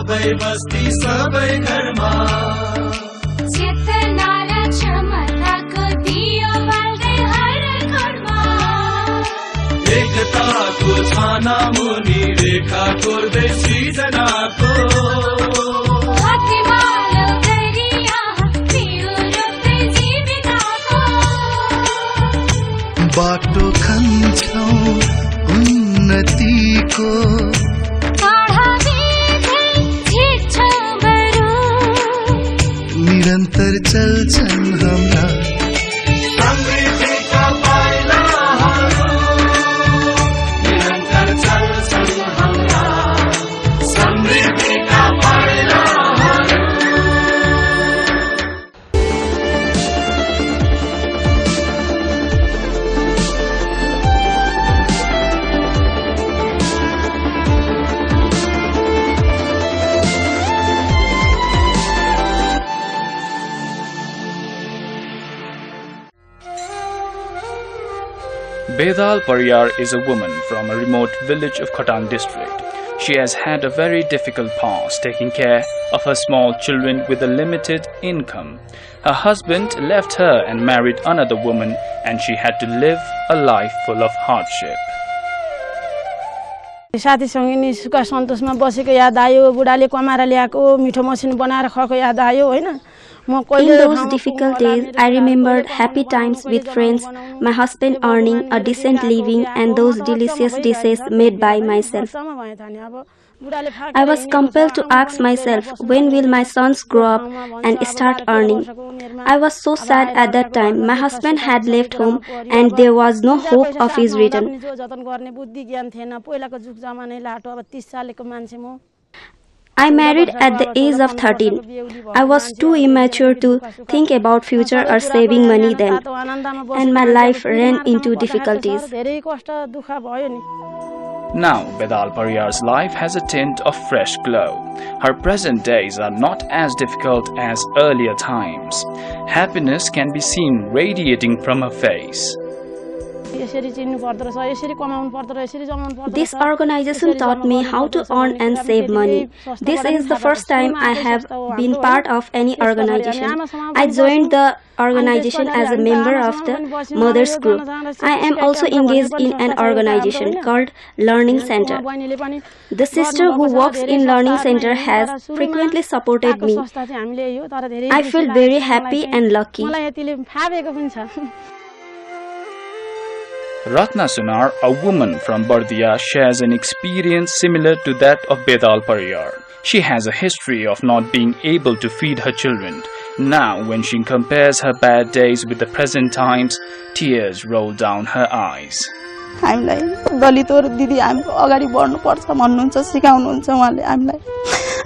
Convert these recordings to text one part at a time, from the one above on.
सबै बस्ती सबै घरमा चेतना र क्षमताको दियो बाल्दै हर घरमा एकताको छाना मुनि रेखा कोर्दै सृजनाको बाटो खन्छौं उन्नतिको निरन्तर चल्छन् हाम्रा समृद्धिका पाइलाहरू निरन्तर चल्छन् हाम्रा समृद्धिका पाइलाहरू Bedal Pariyar is a woman from a remote village of Khatang district. She has had a very difficult past taking care of her small children with a limited income. Her husband left her and married another woman, and she had to live a life full of hardship. साथीसँग नि सुख सन्तोषमा बसेको याद आयो बुढाले कमाएर ल्याएको मिठो मसिनो बनाएर खुवाएको याद आयो हैन In those difficult days, I remembered happy times with friends, my husband earning a decent living, and those delicious dishes made by myself. I was compelled to ask myself, when will my sons grow up and start earning? I was so sad at that time. My husband had left home and there was no hope of his return. I married at the age of 13. I was too immature to think about future or saving money then, and my life ran into difficulties. Now, Bedal Pariyar's life has a tint of fresh glow. Her present days are not as difficult as earlier times. Happiness can be seen radiating from her face. This organization taught me how to earn and save money. This is the first time I have been part of any organization. I joined the organization as a member of the Mothers Group. I am also engaged in an organization called Learning Center. The sister who works in Learning Center has frequently supported me. I feel very happy and lucky. Ratna Sunar, a woman from Bardia, shares an experience similar to that of Bedal Pariyar. She has a history of not being able to feed her children. Now, when she compares her bad days with the present times, tears roll down her eyes. हामीलाई दलितहरु दिदी हाम्रो अगाडि बढ्नु पर्छ भन्नुहुन्छ सिकाउनुहुन्छ उहाँले हामीलाई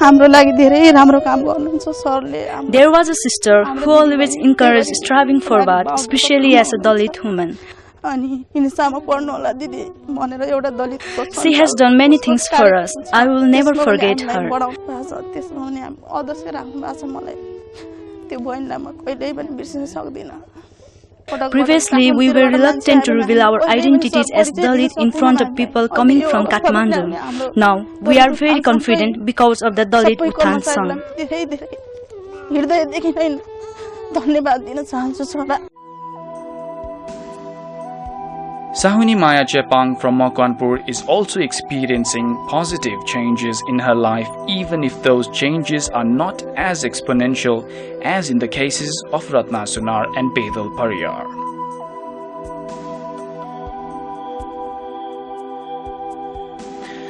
हाम्रो लागि धेरै राम्रो काम गर्नुहुन्छ सरले There was a sister who always encouraged striving forward, especially as a Dalit woman. She has done many things for us. I will never forget her. Previously, we were reluctant to reveal our identities as Dalit in front of people coming from Kathmandu. Now, we are very confident because of the Dalit Uthan song. Sahuni Maya Chepang from Makwanpur is also experiencing positive changes in her life, even if those changes are not as exponential as in the cases of Ratna Sunar and Bedal Pariyar.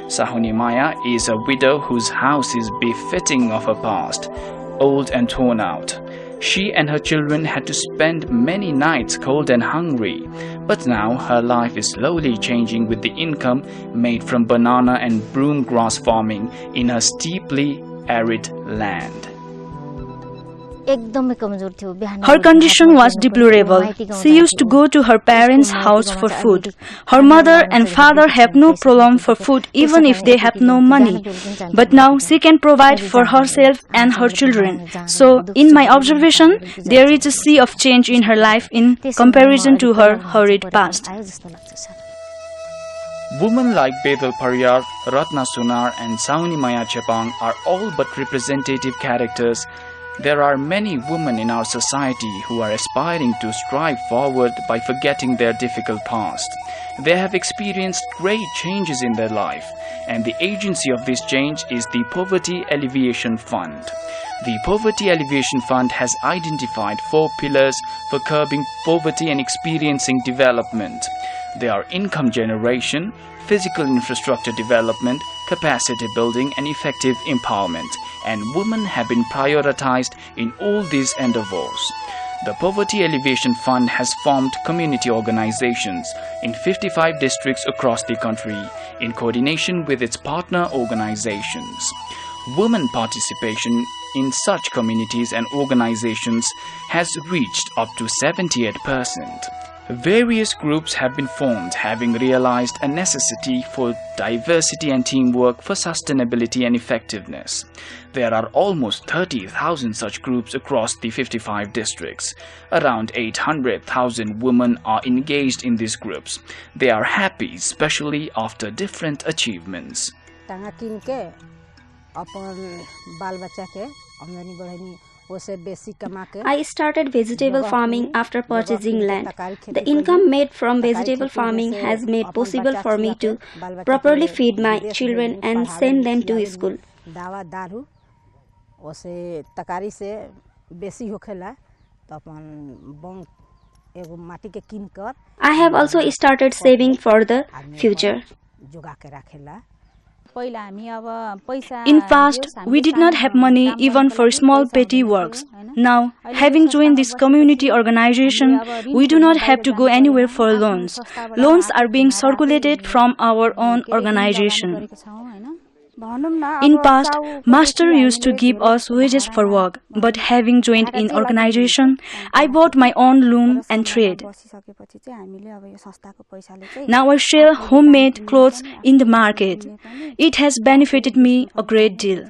Sahuni Maya is a widow whose house is befitting of her past, old and torn out. She and her children had to spend many nights cold and hungry, but now her life is slowly changing with the income made from banana and broom grass farming in her steeply arid land. Her condition was deplorable. She used to go to her parents' house for food. Her mother and father have no problem for food even if they have no money. But now she can provide for herself and her children. So, in my observation, there is a sea of change in her life in comparison to her horrid past. Women like Bedal Pariyar Ratna Sunar and Sauni Maya Chepang are all but representative characters. There are many women in our society who are aspiring to strive forward by forgetting their difficult past. They have experienced great changes in their life, and the agency of this change is the Poverty Alleviation Fund. The Poverty Alleviation Fund has identified 4 pillars for curbing poverty and experiencing development. They are income generation, physical infrastructure development, capacity building, and effective empowerment, and women have been prioritized in all these endeavors. The Poverty Alleviation Fund has formed community organizations in 55 districts across the country in coordination with its partner organizations. Women participation in such communities and organizations has reached up to 78%. Various groups have been formed, having realized a necessity for diversity and teamwork for sustainability and effectiveness. There are almost 30,000 such groups across the 55 districts. Around 800,000 women are engaged in these groups. They are happy, especially after different achievements. I started vegetable farming after purchasing land. The income made from vegetable farming has made possible for me to properly feed my children and send them to school. I have also started saving for the future. In past, we did not have money even for small petty works. Now, having joined this community organization, we do not have to go anywhere for loans. Loans are being circulated from our own organization. In past, master used to give us wages for work, but having joined in organization, I bought my own loom and thread. Now I sell homemade clothes in the market. It has benefited me a great deal.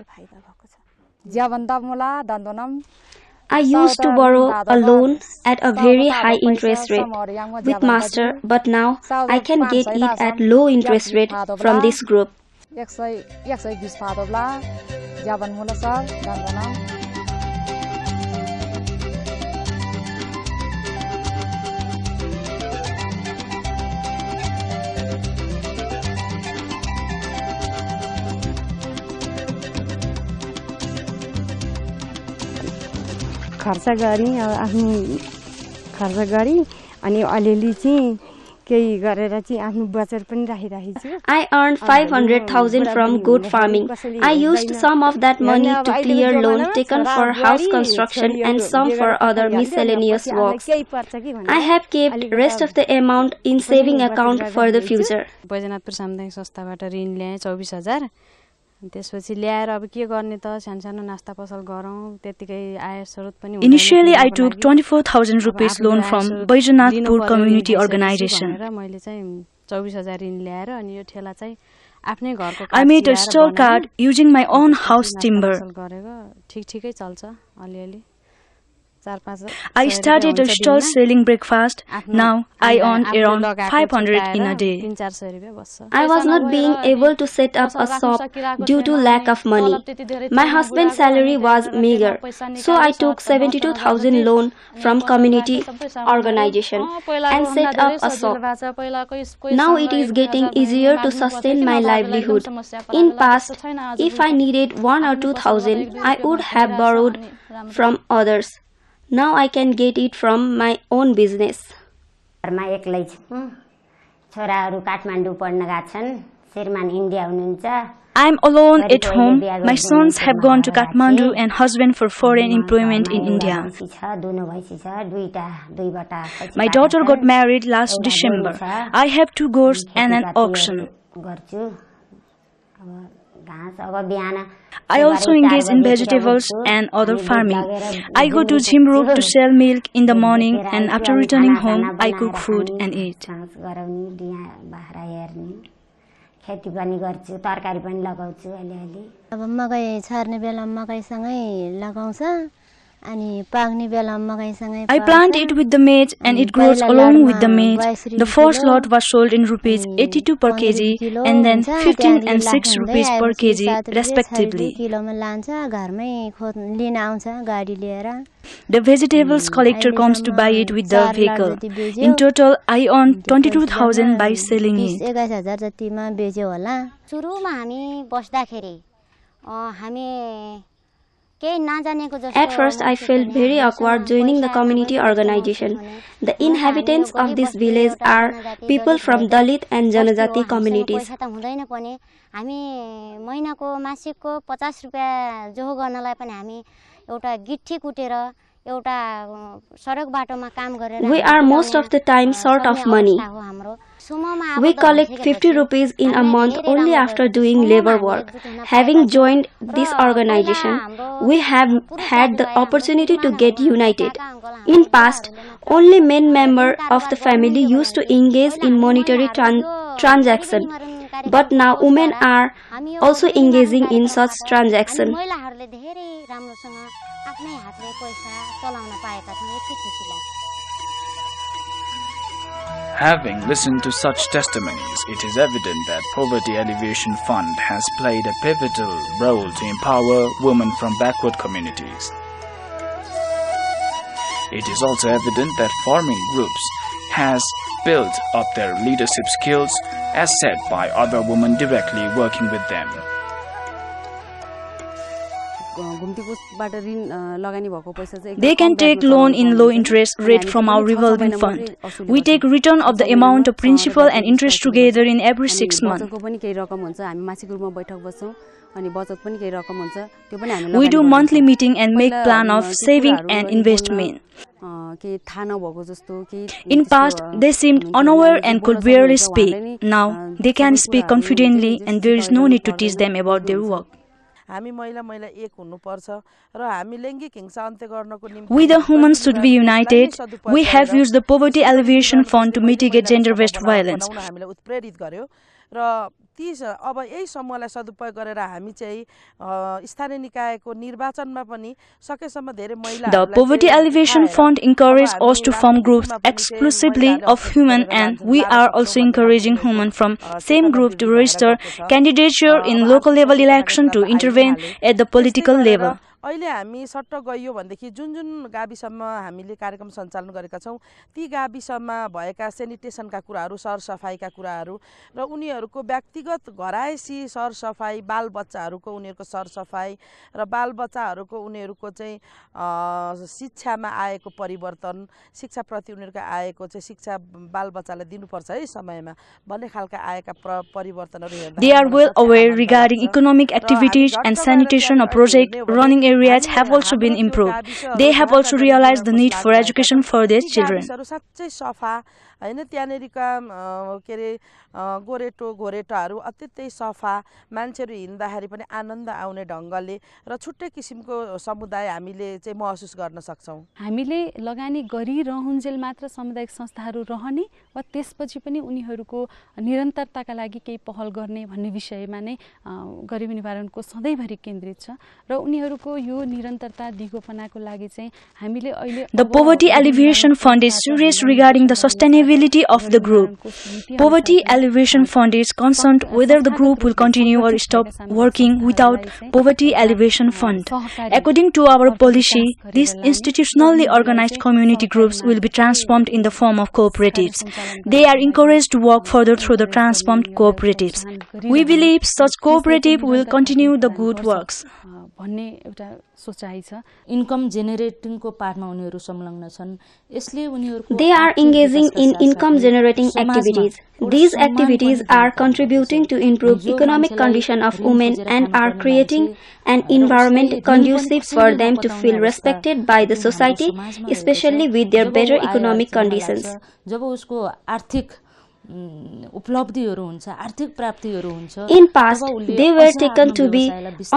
I used to borrow a loan at a very high interest rate with master, but now I can get it at low interest rate from this group. खर्च गरी आफ्नो खर्च गरी अनि अलिअलि चाहिँ केही गरेर चाहिँ आफ्नो बचत पनि राखिराखेको छु. I earned 500,000 from goat farming. I used some of that money to clear loan taken for house construction and some for other miscellaneous works. I have kept rest of the amount in saving account for the future. Baijnathpur सामुदायिक संस्थाबाट ऋण ल्याए 24,000. त्यसपछि ल्याएर अब के गर्ने त सानसानो नास्ता पसल गरौँ त्यतिकै आय स्रोत पनि हुँदैन. Initially, I took 24,000 rupees loan from Baijanathpur Community Organization. मैले चाहिँ 24,000 ऋण ल्याएर अनि यो ठेला चाहिँ आफ्नै घरको I made a stall cart using my own house timber. गरेको ठिकै चल्छ अलिअलि. I started a stall selling breakfast. Now I earn around 500 in a day. I was not being able to set up a shop due to lack of money. My husband's salary was meager, so I took 72,000 loan from community organization and set up a shop. Now it is getting easier to sustain my livelihood. In past, if I needed 1 or 2,000, I would have borrowed from others. Now I can get it from my own business. घरमा एक्लै छु. छोराहरू काठमाडौँ पढ्न गएका छन्. श्रीमान India हुनुहुन्छ. I am alone at home. My sons have gone to Kathmandu and husband for foreign employment in India. My daughter got married last December. I have 2 goats and an oxen. I also engage in vegetables and other farming. I go to Jhimruk to sell milk in the morning, and after returning home, I cook food and eat. खेतीपानी गर्छु तरकारी पनि लगाउँछु अलिअलि. अब मकै छर्ने बेला मकैसँगै लगाउँछ अनि पाक्ने बेलामा मकैसँगै I plant it with the maize and it grows along with the maize. The first lot was sold in rupees 82 per kg and then 15 and 6 rupees per kg respectively. किलोमा लान्छ घरमै लिन आउँछ गाडी लिएर. The vegetables collector comes to buy it with the vehicle. In total, I earned 22,000 by selling it. 21,000 जतिमा बेच्यो होला. सुरुमा हामी बस्दाखेरि हामी At first, I felt very awkward joining the community organization. The inhabitants of this village are people from Dalit and Janajati communities. हामी महिनाको मासिकको 50 रुपैयाँ Zoho गर्नलाई पनि हामी एउटा गिट्टी कुटेर एउटा सडक बाटोमा काम गरेर We are most of the time short of money. We collect 50 rupees in a month only after doing labor work. Having joined this organization, we have had the opportunity to get united. In past, only men member of the family used to engage in monetary transaction, but now women are also engaging in such transaction. Having listened to such testimonies, it is evident that Poverty Alleviation Fund has played a pivotal role to empower women from backward communities. It is also evident that farming groups has built up their leadership skills as said by other women directly working with them. They can take loan in low interest rate from our revolving fund. We take return of the amount of principal and interest together in every 6 months. We do monthly meeting and make plan of saving and investment. In past, they seemed unaware and could barely speak. Now, they can speak confidently and there is no need to teach them about their work. We the women should be united. We have used the Poverty Alleviation Fund to mitigate gender-based violence. The Poverty Alleviation Fund encourages us to form groups exclusively of women, and we are also encouraging women from same group to register candidature in local level election to intervene at the political level. अहिले हामी सट्ट गइयो भन्देखि जुन जुन गाविसमा हामीले कार्यक्रम सञ्चालन गरेका छौं ती गाविसमा भएका सेनिटेसनका कुराहरू सरसफाईका कुराहरू र उनीहरुको व्यक्तिगत घरायसी सरसफाई बालबच्चाहरुको उनीहरुको सरसफाई र बालबच्चाहरुको उनीहरुको चाहिँ शिक्षामा आएको परिवर्तन शिक्षा प्रति उनीहरुको आएको चाहिँ शिक्षा बालबच्चालाई दिनुपर्छ है समयमा भन्ने खालका आएका परिवर्तनहरु हेर्दा They are well aware regarding economic activities and sanitation project running areas have also been improved. They have also realized the need for education for their children. हैन त्यहाँनेरिका के रे गोरेटो घोरेटाहरु अत्यन्तै सफा मान्छेहरु हिँड्दाखेरि पनि आनन्द आउने ढंगले र छुट्टै किसिमको समुदाय हामीले चाहिँ महसुस गर्न सक्छौं हामीले लगानी गरिरहुन्जेल मात्र सामुदायिक संस्थाहरु रहने वा त्यसपछि पनि उनीहरुको निरन्तरताका लागि केही पहल गर्ने भन्ने विषयमा नै गरिबी निवारणको सधैँभरि केन्द्रित छ र उनीहरुको यो निरन्तरता दिगोपनाको लागि चाहिँ हामीले अहिले The Poverty Alleviation Fund is serious regarding the sustainability of the group. Poverty Alleviation Fund is concerned whether the group will continue or stop working without Poverty Alleviation Fund. According to our policy, these institutionally organized community groups will be transformed in the form of cooperatives. They are encouraged to work further through the transformed cooperatives. We believe such cooperative will continue the good works. भन्ने एउटा सोचाइ छ income generating को पार्टमा उनीहरु संलग्न छन् यसले उनीहरुको They are engaging in income generating activities. These activities are contributing to improve economic condition of women and are creating an environment conducive for them to feel respected by the society, especially with their better economic conditions. जब उसको आर्थिक उपलब्धिहरु हुन्छ आर्थिक प्राप्तिहरु हुन्छ In past, they were taken to be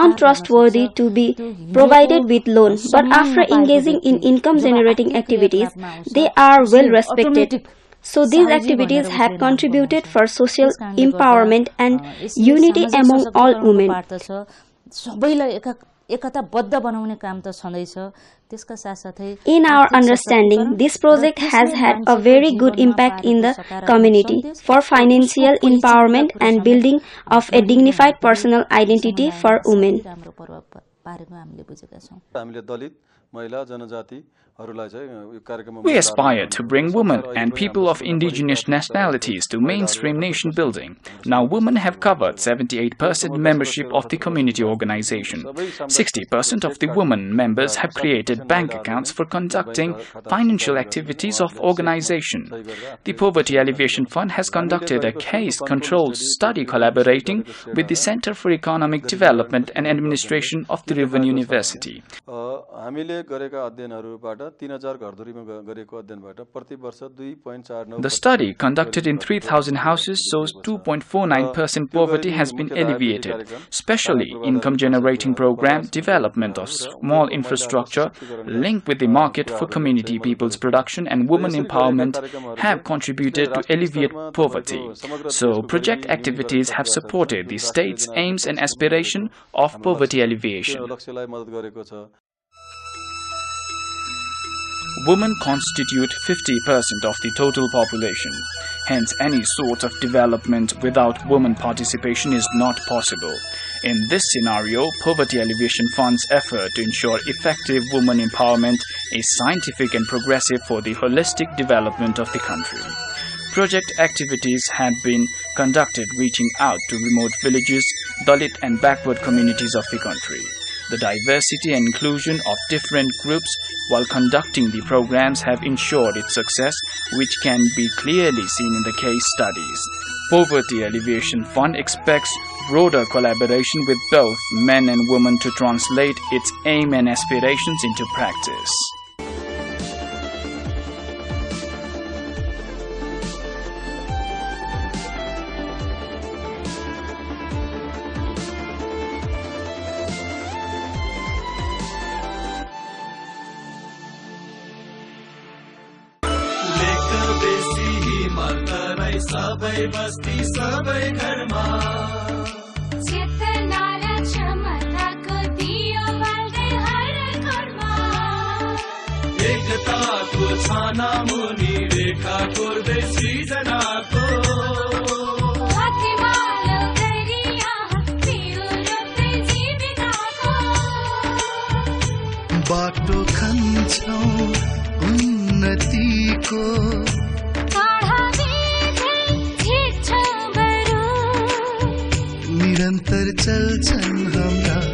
untrustworthy to be provided with loan, but after engaging in income generating activities, they are well respected. So these activities have contributed for social empowerment and unity among all women. एकताबद्ध बनाउने काम त छँदैछ त्यसका साथसाथै In our understanding, this project has had a very good impact in the community for financial empowerment and building of a dignified personal identity for women. We aspire to bring women and people of indigenous nationalities to mainstream nation building. Now women have covered 78% membership of the community organization. 60% of the women members have created bank accounts for conducting financial activities of organization. The Poverty Alleviation Fund has conducted a case-controlled study collaborating with the Center for Economic Development and Administration of the Riven University. The study, conducted in 3,000 houses, shows 2.49% poverty has been alleviated, especially income-generating program, development of small infrastructure, linked with the market for community people's production and women empowerment have contributed to alleviate poverty. So, project activities have supported the state's aims and aspiration of poverty alleviation. Women constitute 50% of the total population. Hence, any sort of development without women participation is not possible. In this scenario, Poverty Alleviation Fund's effort to ensure effective women empowerment is scientific and progressive for the holistic development of the country. Project activities have been conducted reaching out to remote villages, Dalit and backward communities of the country. The diversity and inclusion of different groups while conducting the programs have ensured its success, which can be clearly seen in the case studies. Poverty Alleviation Fund expects broader collaboration with both men and women to translate its aim and aspirations into practice. सबै बस्ती सबै घरमा चेतना र क्षमताको दियो बाल्दै हर घरमा एकताको छाना मुनि रेखा कोर्दै सृजनाको हातमालो गरी यहाँ पिउ रोप्दै जीविकाको बाटो खन्छौं उन्नतिको निरन्तर चल्छन् हाम्रा